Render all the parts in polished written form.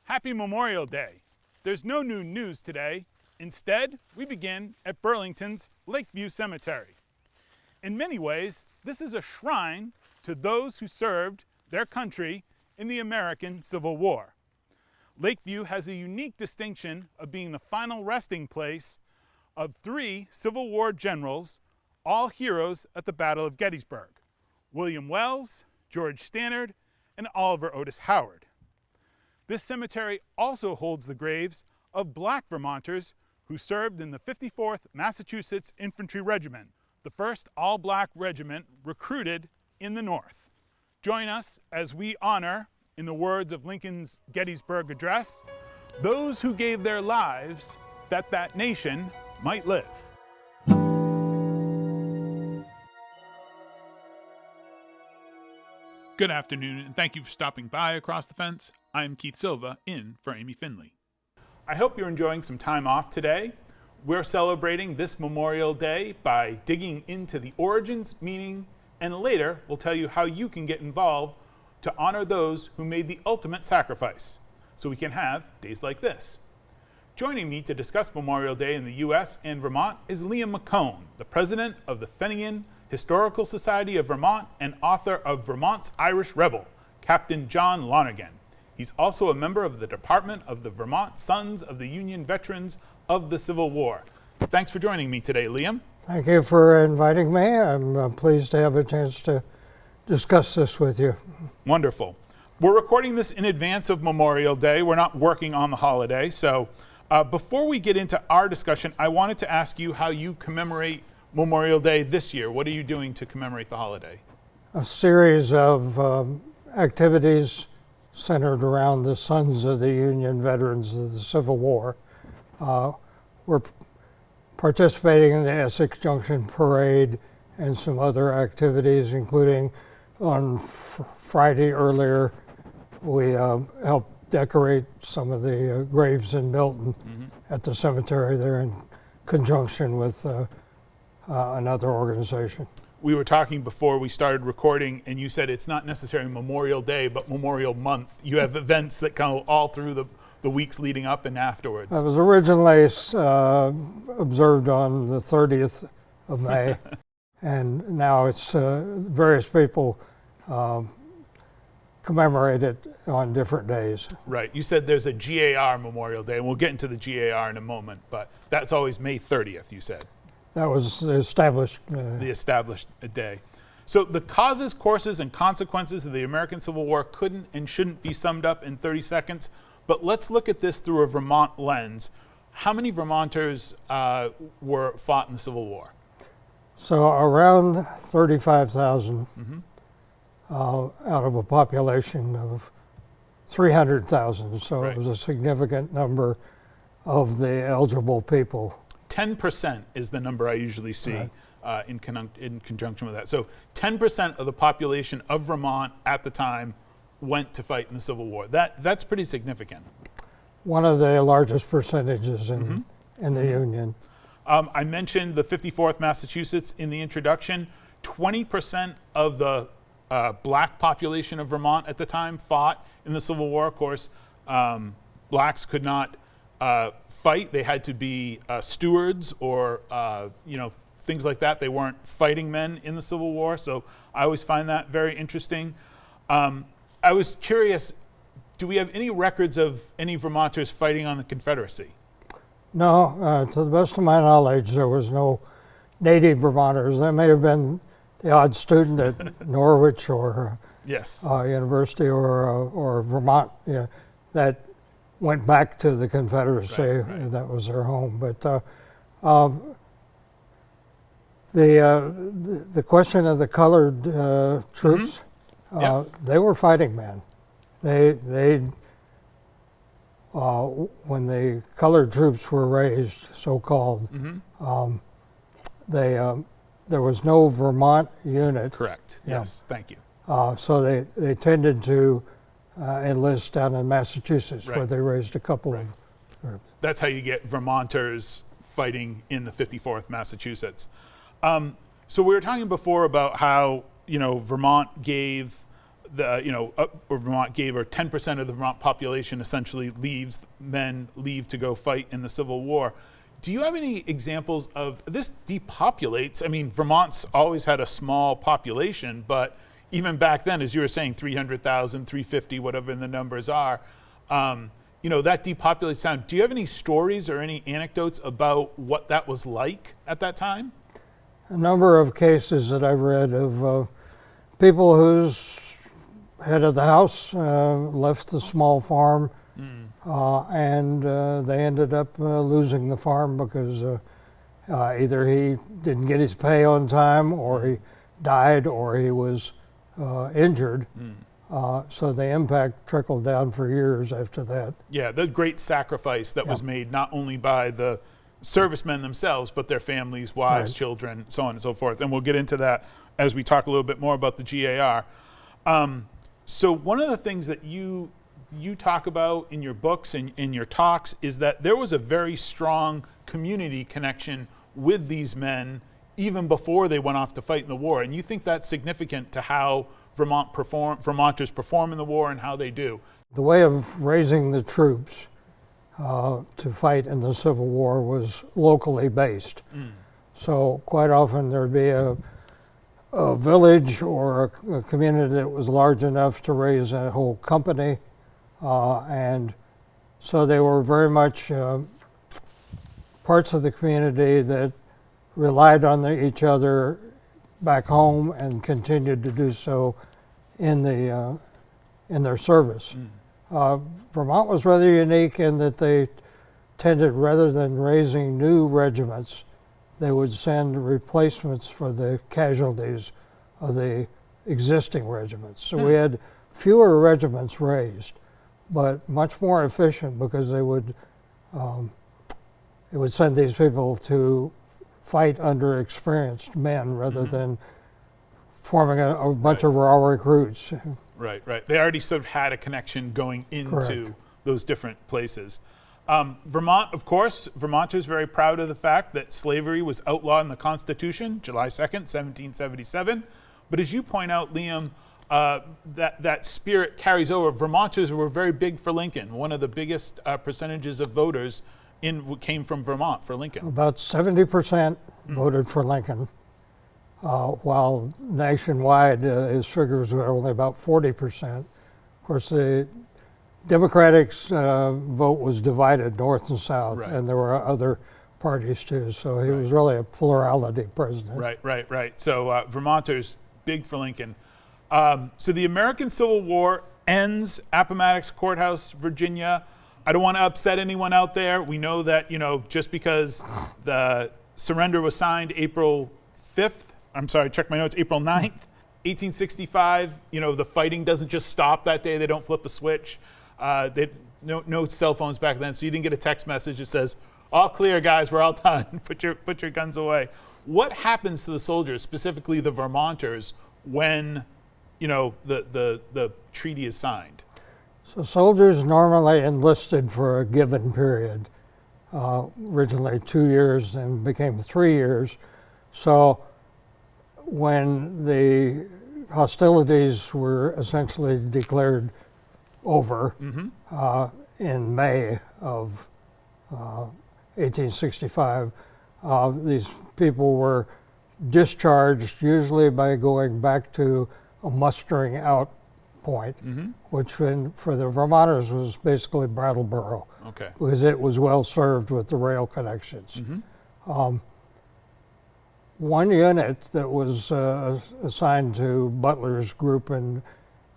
Happy Memorial Day. There's no new news today. Instead, we begin at Burlington's Lakeview Cemetery. In many ways, this is a shrine to those who served their country in the American Civil War. Lakeview has a unique distinction of being the final resting place of 3 Civil War generals, all heroes at the Battle of Gettysburg: William Wells, George Stannard, and Oliver Otis Howard. This cemetery also holds the graves of Black Vermonters who served in the 54th Massachusetts Infantry Regiment, the first all-Black regiment recruited in the North. Join us as we honor, in the words of Lincoln's Gettysburg Address, those who gave their lives that that nation might live. Good afternoon, and thank you for stopping by Across the Fence. I'm Keith Silva, in for Amy Finley. I hope you're enjoying some time off today. We're celebrating this Memorial Day by digging into the origins, meaning, and later we'll tell you how you can get involved to honor those who made the ultimate sacrifice, so we can have days like this. Joining me to discuss Memorial Day in the U.S. and Vermont is Liam McKone, the president of the Fenian Historical Society of Vermont and author of Vermont's Irish Rebel, Captain John Lonergan. He's also a member of the Department of the Vermont Sons of the Union Veterans of the Civil War. Thanks for joining me today, Liam. Thank you for inviting me. I'm pleased to have a chance to discuss this with you. Wonderful. We're recording this in advance of Memorial Day. We're not working on the holiday. So before we get into our discussion, I wanted to ask you how you commemorate Memorial Day this year. What are you doing to commemorate the holiday? A series of activities centered around the Sons of the Union Veterans of the Civil War. We're participating in the Essex Junction Parade and some other activities, including on Friday earlier, we helped decorate some of the graves in Milton at the cemetery there in conjunction with another organization. We were talking before we started recording, and you said it's not necessarily Memorial Day, but Memorial Month. You have events that go all through the weeks leading up and afterwards. That was originally observed on the 30th of May, and now it's various people commemorate it on different days. Right. You said there's a GAR Memorial Day, and we'll get into the GAR in a moment, but that's always May 30th, you said. That was established. The established day. So the causes, courses, and consequences of the American Civil War couldn't and shouldn't be summed up in 30 seconds, but let's look at this through a Vermont lens. How many Vermonters were fought in the Civil War? So around 35,000 out of a population of 300,000. So It was a significant number of the eligible people. 10% is the number I usually see in conjunction with that. So 10% of the population of Vermont at the time went to fight in the Civil War. That's pretty significant. One of the largest percentages in the Union. I mentioned the 54th Massachusetts in the introduction. 20% of the Black population of Vermont at the time fought in the Civil War. Of course, Blacks could not fight. They had to be stewards or things like that. They weren't fighting men in the Civil War, so I always find that very interesting. I was curious, do we have any records of any Vermonters fighting on the Confederacy? No, to the best of my knowledge, there was no native Vermonters. There may have been the odd student at Norwich or University or Vermont that went back to the Confederacy. Right. That was their home. But the question of the colored troops, they were fighting men. They when the colored troops were raised, so-called, there was no Vermont unit. Correct. Yes. Thank you. So they tended to enlist down in Massachusetts, where they raised a couple of groups. That's how you get Vermonters fighting in the 54th Massachusetts. So we were talking before about how Vermont gave or Vermont gave, or 10% of the Vermont population essentially men leave to go fight in the Civil War. Do you have any examples of this depopulates? I mean, Vermont's always had a small population, but even back then, as you were saying, 300,000, 350, whatever the numbers are, that depopulates town. Do you have any stories or any anecdotes about what that was like at that time? A number of cases that I've read of people whose head of the house left the small farm, and they ended up losing the farm because either he didn't get his pay on time, or he died, or he was injured. So the impact trickled down for years after that. Yeah, the great sacrifice that was made not only by the servicemen themselves, but their families, wives, children, so on and so forth. And we'll get into that as we talk a little bit more about the GAR. So one of the things that you talk about in your books and in your talks is that there was a very strong community connection with these men even before they went off to fight in the war. And you think that's significant to how Vermonters perform in the war and how they do. The way of raising the troops to fight in the Civil War was locally based. So quite often there'd be a village or a community that was large enough to raise a whole company, and so they were very much parts of the community that relied on each other back home and continued to do so in their service. Vermont was rather unique in that they tended, rather than raising new regiments, they would send replacements for the casualties of the existing regiments. So we had fewer regiments raised, but much more efficient, because they would send these people to fight under experienced men rather than forming a bunch of raw recruits. Right. They already sort of had a connection going into those different places. Vermont, of course, Vermonters very proud of the fact that slavery was outlawed in the Constitution, July 2nd, 1777. But as you point out, Liam, that spirit carries over. Vermonters were very big for Lincoln. One of the biggest percentages of voters came from Vermont for Lincoln. About 70% voted for Lincoln, while nationwide his figures were only about 40%. Of course, the Democratic's vote was divided north and south, and there were other parties too, so he was really a plurality president. Right. So Vermonters, big for Lincoln. So the American Civil War ends Appomattox Courthouse, Virginia. I don't want to upset anyone out there. We know that, just because the surrender was signed April 5th, check my notes, April 9th, 1865, the fighting doesn't just stop that day. They don't flip a switch. No cell phones back then, so you didn't get a text message that says, all clear, guys, we're all done. Put your guns away. What happens to the soldiers, specifically the Vermonters, when, the treaty is signed? So soldiers normally enlisted for a given period, originally 2 years, then became 3 years. So when the hostilities were essentially declared over in May of 1865, these people were discharged, usually by going back to a mustering out point, which for the Vermonters was basically Brattleboro, because it was well served with the rail connections. One unit that was assigned to Butler's group in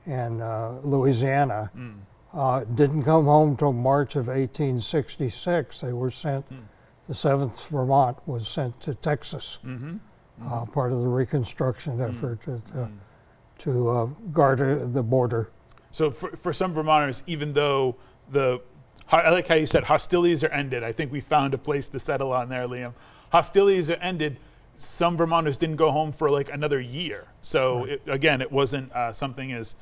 Louisiana didn't come home till March of 1866. They were sent, the 7th Vermont was sent to Texas, part of the Reconstruction effort to guard the border. So for some Vermonters, even though I like how you said hostilities are ended. I think we found a place to settle on there, Liam. Hostilities are ended. Some Vermonters didn't go home for like another year. So it wasn't something as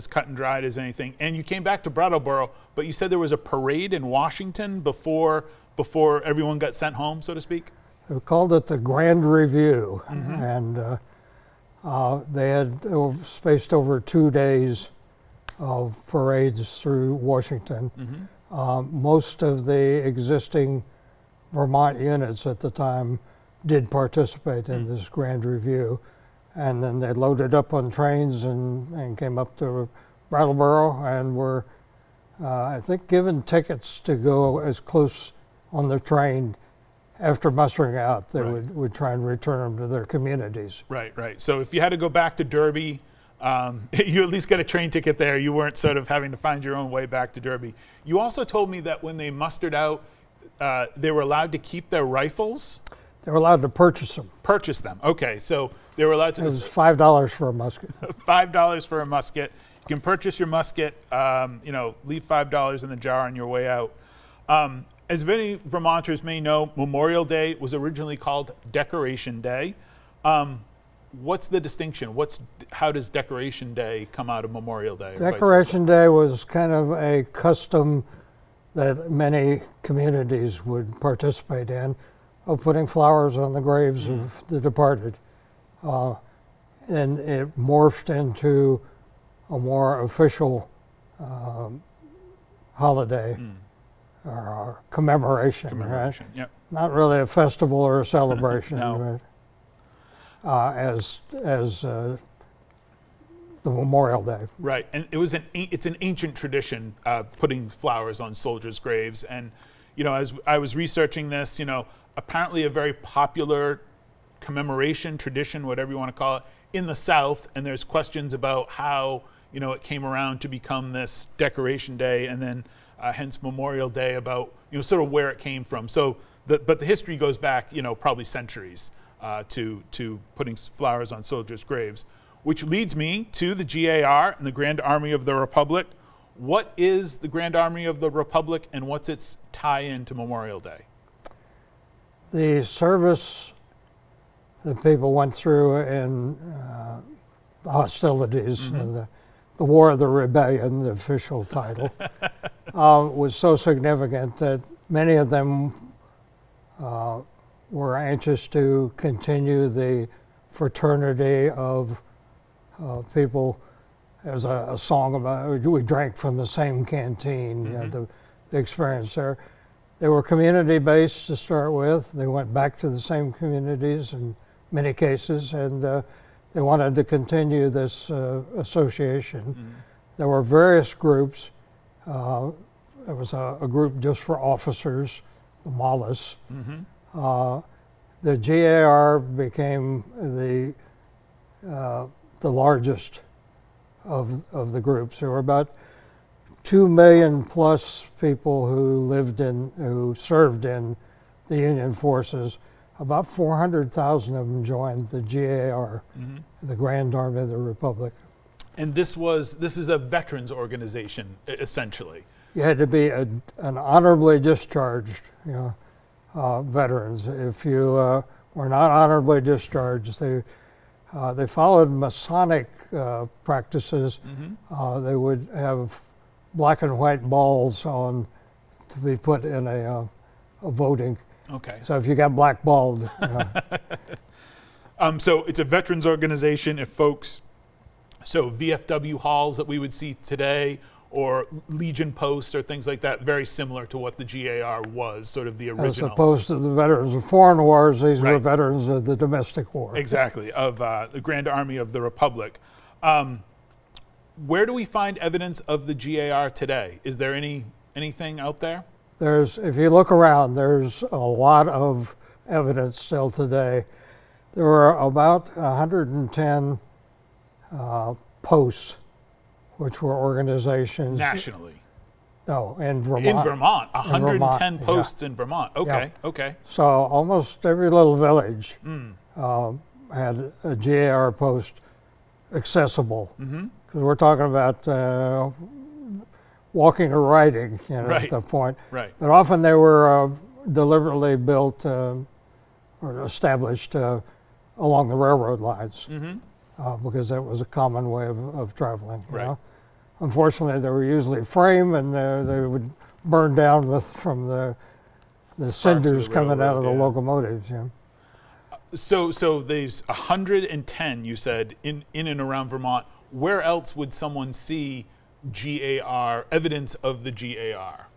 cut and dried as anything. And you came back to Brattleboro, but you said there was a parade in Washington before everyone got sent home, so to speak? They called it the Grand Review, and they had spaced over 2 days of parades through Washington. Mm-hmm. Most of the existing Vermont units at the time did participate in this grand review. And then they loaded up on trains and came up to Brattleboro and were, I think, given tickets to go as close on the train after mustering out. They would try and return them to their communities. Right, right. So if you had to go back to Derby, you at least got a train ticket there. You weren't sort of having to find your own way back to Derby. You also told me that when they mustered out, they were allowed to keep their rifles. They were allowed to purchase them. Purchase them. Okay, so they were allowed to. It was $5 for a musket. $5 for a musket. You can purchase your musket. Leave $5 in the jar on your way out. As many Vermonters may know, Memorial Day was originally called Decoration Day. What's the distinction? How does Decoration Day come out of Memorial Day? Decoration Day was kind of a custom that many communities would participate in, of putting flowers on the graves of the departed. And it morphed into a more official holiday or commemoration, right? Yep. Not really a festival or a celebration, No. but as the Memorial Day. Right, and it's an ancient tradition, putting flowers on soldiers' graves. And as I was researching this, apparently a very popular commemoration tradition, whatever you want to call it, in the South. And there's questions about how it came around to become this Decoration Day, and then hence Memorial Day, about sort of where it came from. So, but the history goes back probably centuries to putting flowers on soldiers' graves, which leads me to the GAR and the Grand Army of the Republic. What is the Grand Army of the Republic, and what's its tie-in to Memorial Day? The service that people went through in the hostilities, the War of the Rebellion, the official title, was so significant that many of them were anxious to continue the fraternity of people. There's a song about, we drank from the same canteen, the experience there. They were community-based to start with. They went back to the same communities in many cases, and they wanted to continue this association. There were various groups. There was a group just for officers, the Mallas. The GAR became the largest of the groups. There were about 2 million plus people who served in the Union forces. About 400,000 of them joined the GAR, the Grand Army of the Republic. And this is a veterans organization, essentially. You had to be an honorably discharged, veterans. If you were not honorably discharged, they followed Masonic practices. They would have black and white balls on to be put in a voting. Okay. So if you got blackballed. So it's a veterans organization. So VFW halls that we would see today, or Legion posts or things like that, very similar to what the GAR was, sort of the original. As opposed to the veterans of foreign wars, these were veterans of the domestic war. Exactly, of the Grand Army of the Republic. Where do we find evidence of the GAR today? Is there anything out there? If you look around, there's a lot of evidence still today. There were about 110 posts, which were organizations. Nationally? No, in Vermont. In Vermont, 110 posts in Vermont. Okay, yeah. Okay. So almost every little village had a GAR post accessible. Because we're talking about walking or riding, at that point. Right. But often they were deliberately built or established along the railroad lines because that was a common way of traveling. Right. Unfortunately, they were usually frame, and they would burn down from the cinders coming out of the locomotives. Yeah. So there's 110, you said, in and around Vermont. Where else would someone see GAR, evidence of the GAR?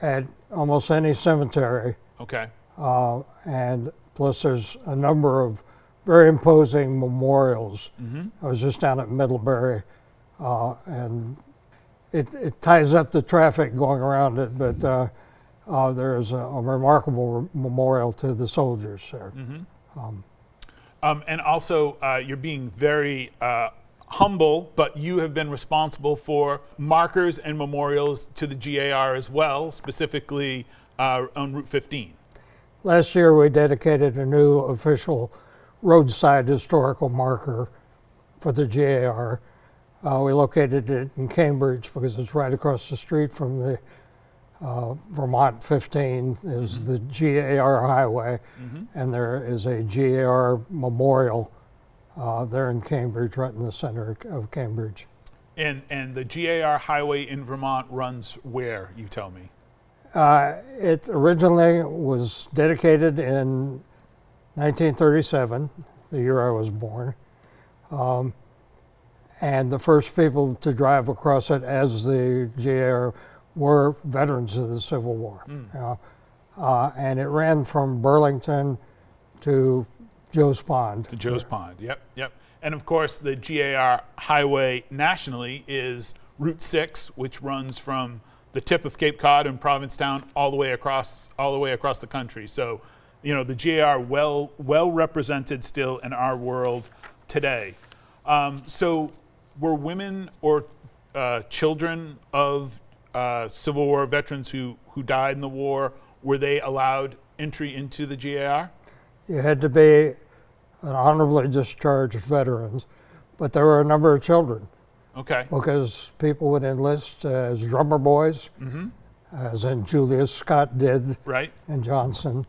At almost any cemetery. Okay. And plus there's a number of very imposing memorials. I was just down at Middlebury, and it ties up the traffic going around it, but there's a remarkable memorial to the soldiers there. And also, you're being very humble, but you have been responsible for markers and memorials to the GAR as well, specifically on Route 15. Last year we dedicated a new official roadside historical marker for the GAR. We located it in Cambridge because it's right across the street from the Vermont 15 is the GAR highway, and there is a GAR memorial there in Cambridge, right in the center of Cambridge. And the GAR highway in Vermont runs where, you tell me? It originally was dedicated in 1937, the year I was born. And the first people to drive across it as the GAR were veterans of the Civil War. And it ran from Burlington to Joe's Pond. To Joe's Pond, yep. And of course, the GAR highway nationally is Route 6, which runs from the tip of Cape Cod and Provincetown all the way across the country. So, you know, the GAR well represented still in our world today. So, were women or children of Civil War veterans who died in the war, were they allowed entry into the GAR? You had to be an honorably discharged veteran, but there were a number of children. Okay. Because people would enlist as drummer boys, as in Julius Scott did, right, and Johnson,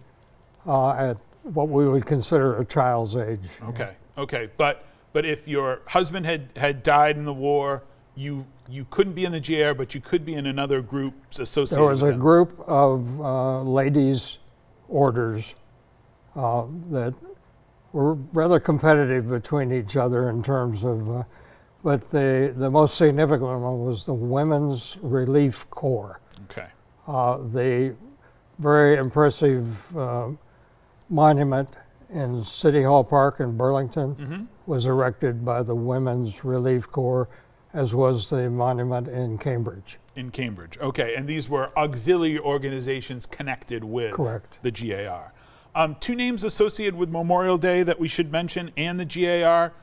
at what we would consider a child's age. Okay. Okay. But if your husband had died in the war, you couldn't be in the GAR, but you could be in another group associated There was with a them. group of ladies' orders that were rather competitive between each other in terms of, but the most significant one was the Women's Relief Corps. Okay. The very impressive monument in City Hall Park in Burlington was erected by the Women's Relief Corps, as was the monument in Cambridge. In Cambridge, okay. And these were auxiliary organizations connected with Correct. the GAR. Two names associated with Memorial Day that we should mention and the GAR,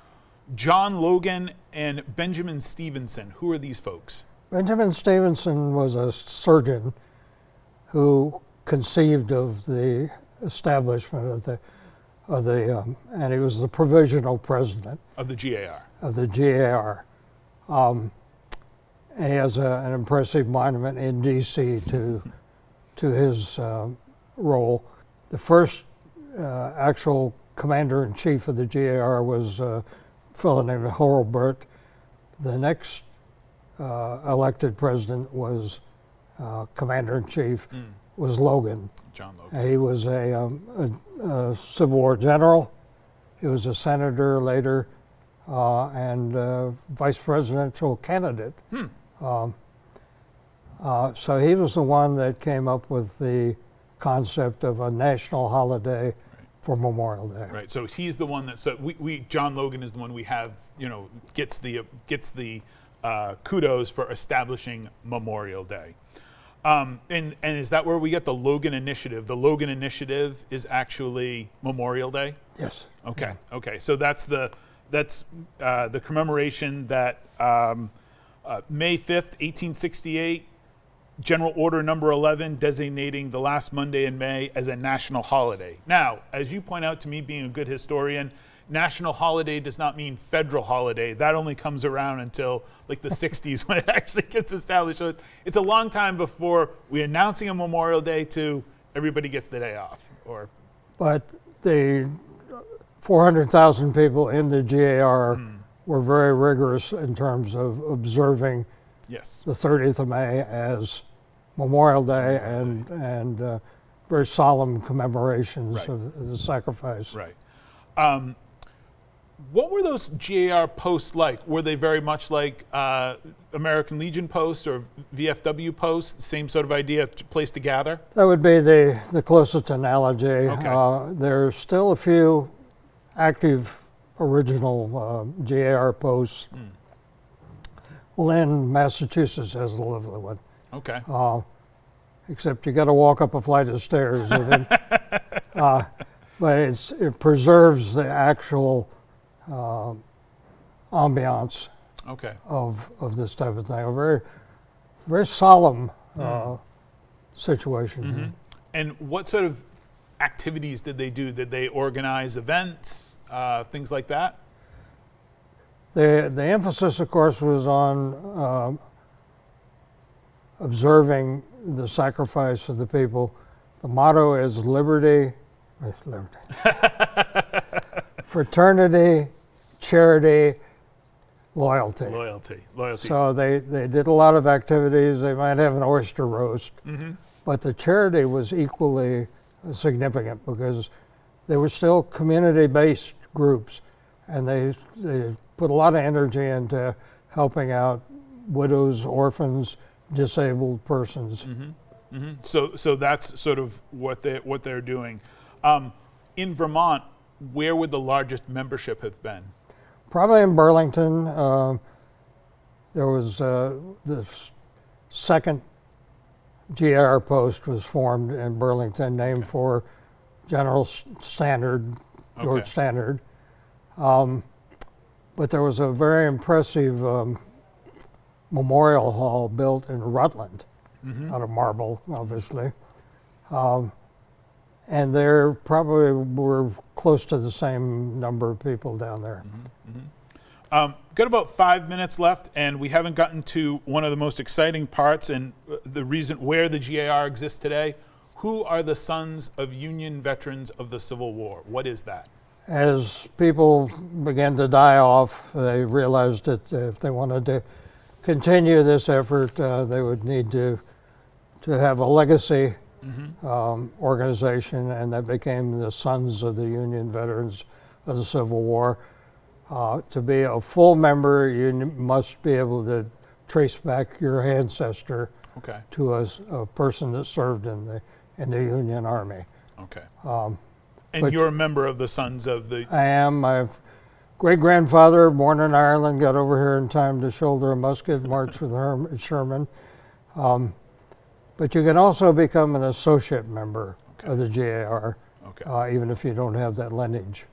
John Logan and Benjamin Stevenson. Who are these folks? Benjamin Stevenson was a surgeon who conceived of the establishment of the and he was the provisional president Of the GAR. of the GAR. And he has an impressive monument in D.C. to his role. The first actual commander-in-chief of the GAR was a fellow named Hurlburt. The next elected president was commander-in-chief was Logan. John Logan. He was a Civil War general. He was a senator later and vice presidential candidate. So he was the one that came up with the concept of a national holiday for Memorial Day. Right. So he's the one that. So we John Logan is the one we have. You know, gets the kudos for establishing Memorial Day. And is that where we get the Logan Initiative? The Logan Initiative is actually Memorial Day? Yes. Okay. Yeah. Okay. So that's the commemoration that May 5th, 1868, General Order Number 11 designating the last Monday in May as a national holiday. Now, as you point out to me, being a good historian, national holiday does not mean federal holiday. That only comes around until like the 60s when it actually gets established. So it's a long time before we're announcing a Memorial Day to everybody gets the day off. But the 400,000 people in the GAR were very rigorous in terms of observing yes. the 30th of May as Memorial Day and very solemn commemorations right. of the sacrifice. Right. What were those GAR posts like? Were they very much like American Legion posts or VFW posts? Same sort of idea, place to gather? That would be the closest analogy. Okay. There's still a few active original GAR posts. Lynn, Massachusetts has a lovely one. Okay. Except you got to walk up a flight of stairs. But it preserves the actual ambiance Okay. of this type of thing. A very, very solemn situation. And what sort of activities did they do? Did they organize events, things like that? The emphasis, of course, was on observing the sacrifice of the people. The motto is liberty, fraternity, charity, loyalty. Loyalty. So they did a lot of activities. They might have an oyster roast, but the charity was equally significant because they were still community-based groups, and they put a lot of energy into helping out widows, orphans, disabled persons. So that's sort of what they're doing. In Vermont, where would the largest membership have been? Probably in Burlington. There was the second GR post was formed in Burlington, named for General Stannard, George Stannard. But there was a very impressive memorial hall built in Rutland, out of marble, obviously. And there probably were close to the same number of people down there. Got about 5 minutes left, and we haven't gotten to one of the most exciting parts and the reason where the GAR exists today. Who are the sons of Union veterans of the Civil War? What is that? As people began to die off, they realized that if they wanted to continue this effort, they would need to have a legacy organization, and that became the Sons of the Union Veterans of the Civil War. To be a full member, you must be able to trace back your ancestor to a person that served in the Union Army. Okay. And you're a member of the Sons of the... I am. My great-grandfather, born in Ireland, got over here in time to shoulder a musket, march with Sherman. But you can also become an associate member of the GAR, even if you don't have that lineage.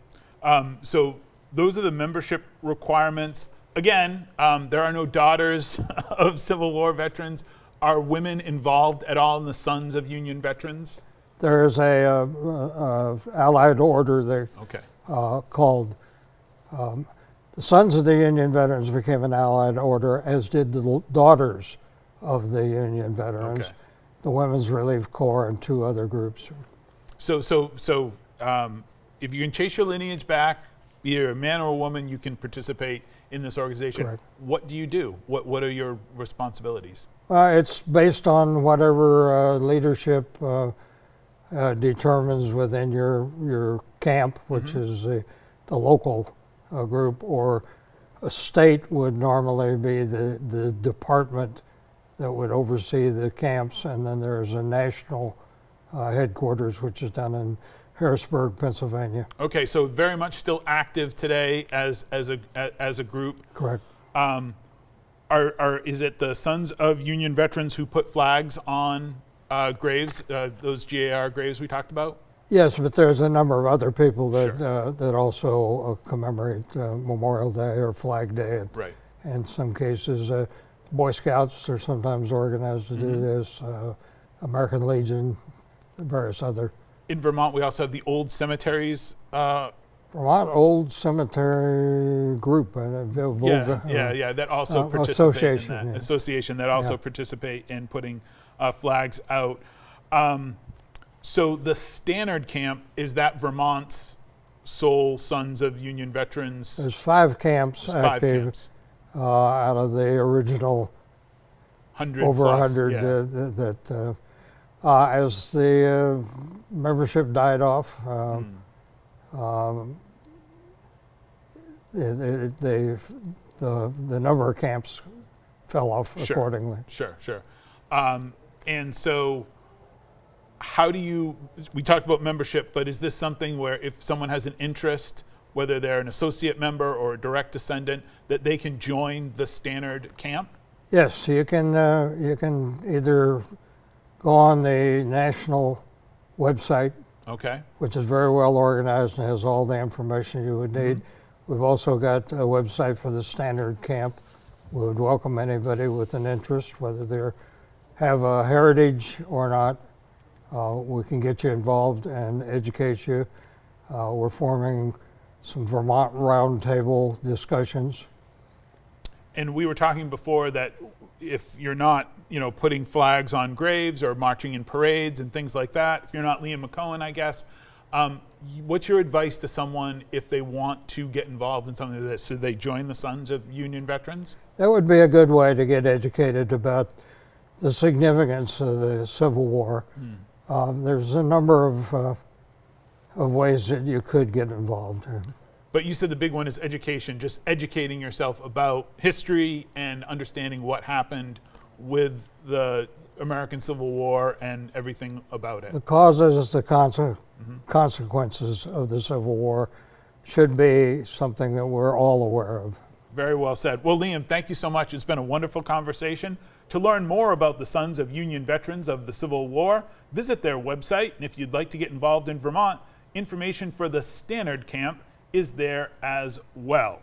So those are the membership requirements. Again, there are no daughters of Civil War veterans. Are women involved at all in the Sons of Union Veterans? There is a allied order there called the Sons of the Union Veterans became an allied order, as did the daughters of the Union veterans, the Women's Relief Corps, and two other groups. So if you can chase your lineage back, either a man or a woman, you can participate in this organization. Correct. What do you do? What are your responsibilities? It's based on whatever leadership determines within your camp, which is the local group, or a state would normally be the department that would oversee the camps, and then there's a national headquarters, which is down in Harrisburg, Pennsylvania. Okay, so very much still active today as a group. Correct. Is it the Sons of Union Veterans who put flags on graves, those GAR graves we talked about? Yes, but there's a number of other people that that also commemorate Memorial Day or Flag Day. In some cases, Boy Scouts are sometimes organized to do this. American Legion, various other. In Vermont, we also have the Old Cemeteries. Vermont Old Cemetery Group. That also participate in that association that also participate in putting flags out. So the Stannard Camp, is that Vermont's sole Sons of Union Veterans? There's 5 camps active out of the original 100 over plus, 100 as the membership died off. the number of camps fell off accordingly. Sure. And so how do you, we talked about membership, but is this something where if someone has an interest, whether they're an associate member or a direct descendant, that they can join the standard camp? Yes, you can either go on the national website, Okay. which is very well organized and has all the information you would need. We've also got a website for the standard camp. We would welcome anybody with an interest, whether they have a heritage or not. We can get you involved and educate you. We're forming some Vermont roundtable discussions. And we were talking before that if you're not, putting flags on graves or marching in parades and things like that, if you're not Liam McKone, I guess, what's your advice to someone if they want to get involved in something like this? Should they join the Sons of Union Veterans? That would be a good way to get educated about the significance of the Civil War. There's a number of ways that you could get involved. But you said the big one is education, just educating yourself about history and understanding what happened with the American Civil War and everything about it. The causes, the consequences of the Civil War should be something that we're all aware of. Very well said. Well, Liam, thank you so much. It's been a wonderful conversation. To learn more about the Sons of Union Veterans of the Civil War, visit their website. And if you'd like to get involved in Vermont, information for the Standard Camp is there as well.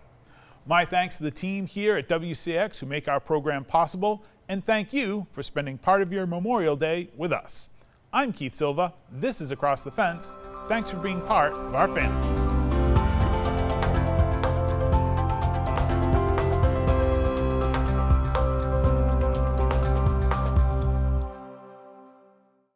My thanks to the team here at WCX who make our program possible, and thank you for spending part of your Memorial Day with us. I'm Keith Silva. This is Across the Fence. Thanks for being part of our family.